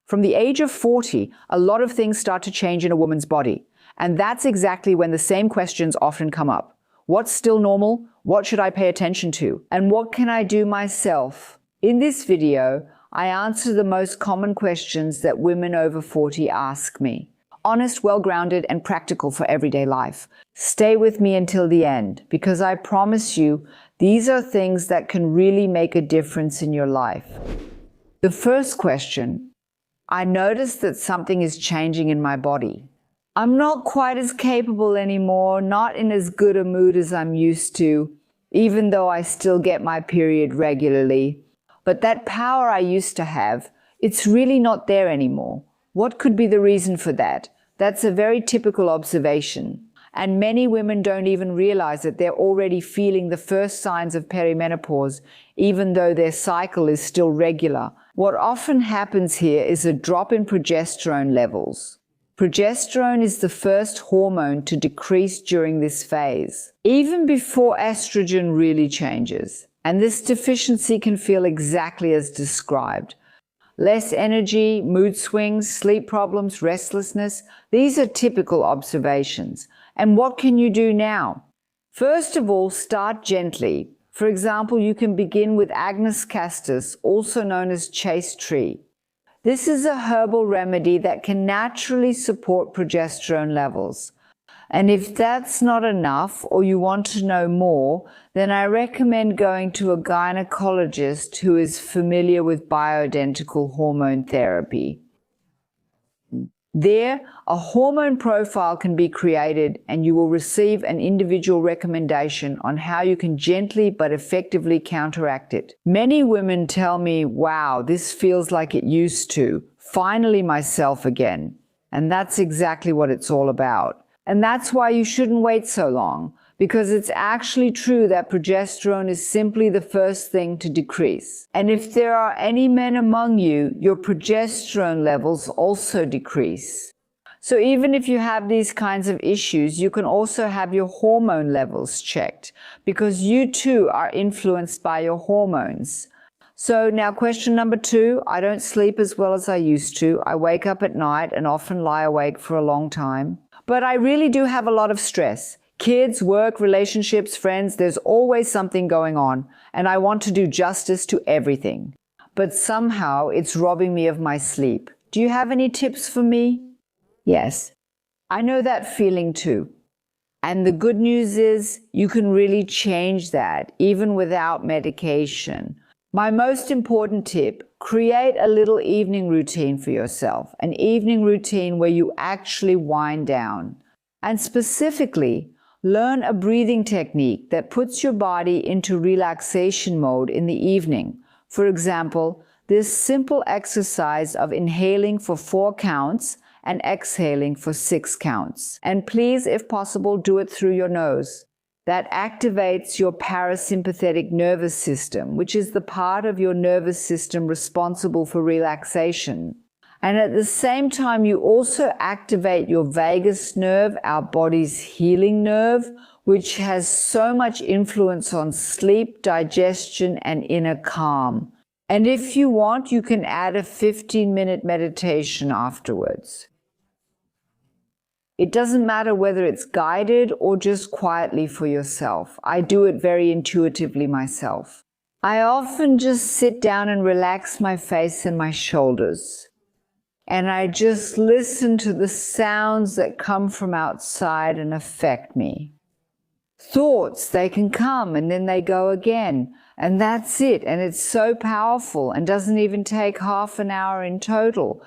From the age of 40, a lot of things start to change in a woman's body. And that's exactly when the same questions often come up. What's still normal? What should I pay attention to? And what can I do myself? In this video, I answer the most common questions that women over 40 ask me. Honest, well-grounded, and practical for everyday life. Stay with me until the end, because I promise you, these are things that can really make a difference in your life. The first question, I notice that something is changing in my body. I'm not quite as capable anymore, not in as good a mood as I'm used to, even though I still get my period regularly. But that power I used to have, it's really not there anymore. What could be the reason for that? That's a very typical observation. And many women don't even realize that they're already feeling the first signs of perimenopause, even though their cycle is still regular. What often happens here is a drop in progesterone levels. Progesterone is the first hormone to decrease during this phase, even before estrogen really changes. And this deficiency can feel exactly as described. Less energy, mood swings, sleep problems, restlessness. These are typical observations. And what can you do now? First of all, start gently. For example, you can begin with Agnus castus, also known as chaste tree. This is a herbal remedy that can naturally support progesterone levels. And if that's not enough, or you want to know more, then I recommend going to a gynecologist who is familiar with bioidentical hormone therapy. There, a hormone profile can be created and you will receive an individual recommendation on how you can gently but effectively counteract it. Many women tell me, wow, this feels like it used to. Finally myself again. And that's exactly what it's all about. And that's why you shouldn't wait so long, because it's actually true that progesterone is simply the first thing to decrease. And if there are any men among you, your progesterone levels also decrease. So even if you have these kinds of issues, you can also have your hormone levels checked, because you too are influenced by your hormones. So now question number 2, I don't sleep as well as I used to. I wake up at night and often lie awake for a long time. But I really do have a lot of stress. Kids, work, relationships, friends, there's always something going on, and I want to do justice to everything. But somehow it's robbing me of my sleep. Do you have any tips for me? Yes, I know that feeling too. And the good news is you can really change that, even without medication. My most important tip, create a little evening routine for yourself, an evening routine where you actually wind down. And specifically, learn a breathing technique that puts your body into relaxation mode in the evening. For example, this simple exercise of inhaling for 4 counts and exhaling for 6 counts. And please, if possible, do it through your nose. That activates your parasympathetic nervous system, which is the part of your nervous system responsible for relaxation. And at the same time, you also activate your vagus nerve, our body's healing nerve, which has so much influence on sleep, digestion, and inner calm. And if you want, you can add a 15-minute meditation afterwards. It doesn't matter whether it's guided or just quietly for yourself. I do it very intuitively myself. I often just sit down and relax my face and my shoulders. And I just listen to the sounds that come from outside and affect me. Thoughts, they can come and then they go again. And that's it. And it's so powerful and doesn't even take half an hour in total.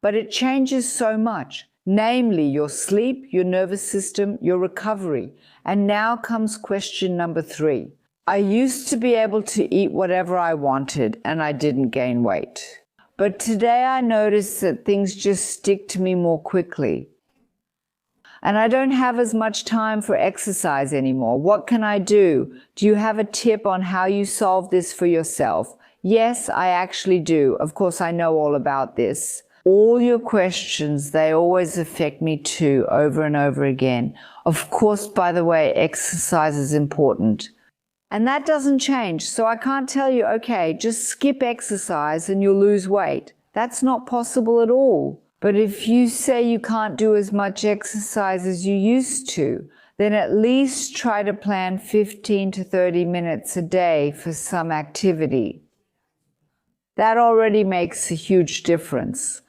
But it changes so much. Namely, your sleep, your nervous system, your recovery. And now comes question number 3. I used to be able to eat whatever I wanted and I didn't gain weight. But today I notice that things just stick to me more quickly. And I don't have as much time for exercise anymore. What can I do? Do you have a tip on how you solve this for yourself? Yes, I actually do. Of course, I know all about this. All your questions, they always affect me too, over and over again. Of course, by the way, exercise is important. And that doesn't change. So I can't tell you, okay, just skip exercise and you'll lose weight. That's not possible at all. But if you say you can't do as much exercise as you used to, then at least try to plan 15 to 30 minutes a day for some activity. That already makes a huge difference.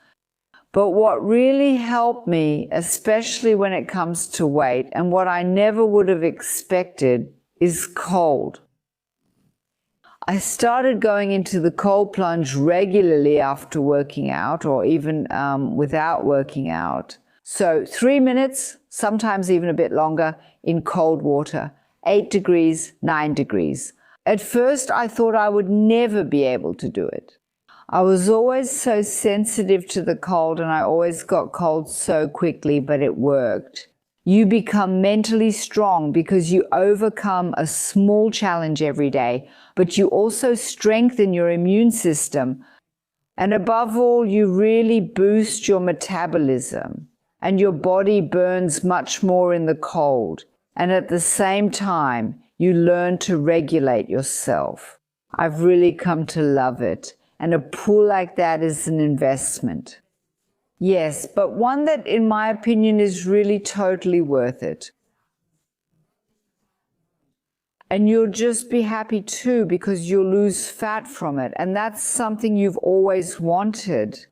But what really helped me, especially when it comes to weight, and what I never would have expected, is cold. I started going into the cold plunge regularly after working out, or even without working out. So 3 minutes, sometimes even a bit longer, in cold water, 8 degrees, 9 degrees. At first, I thought I would never be able to do it. I was always so sensitive to the cold, and I always got cold so quickly, but it worked. You become mentally strong because you overcome a small challenge every day, but you also strengthen your immune system. And above all, you really boost your metabolism, and your body burns much more in the cold. And at the same time, you learn to regulate yourself. I've really come to love it. And a pool like that is an investment. Yes, but one that, in my opinion, is really totally worth it. And you'll just be happy too, because you'll lose fat from it. And that's something you've always wanted.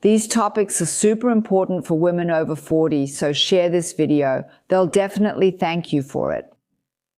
These topics are super important for women over 40, so share this video. They'll definitely thank you for it.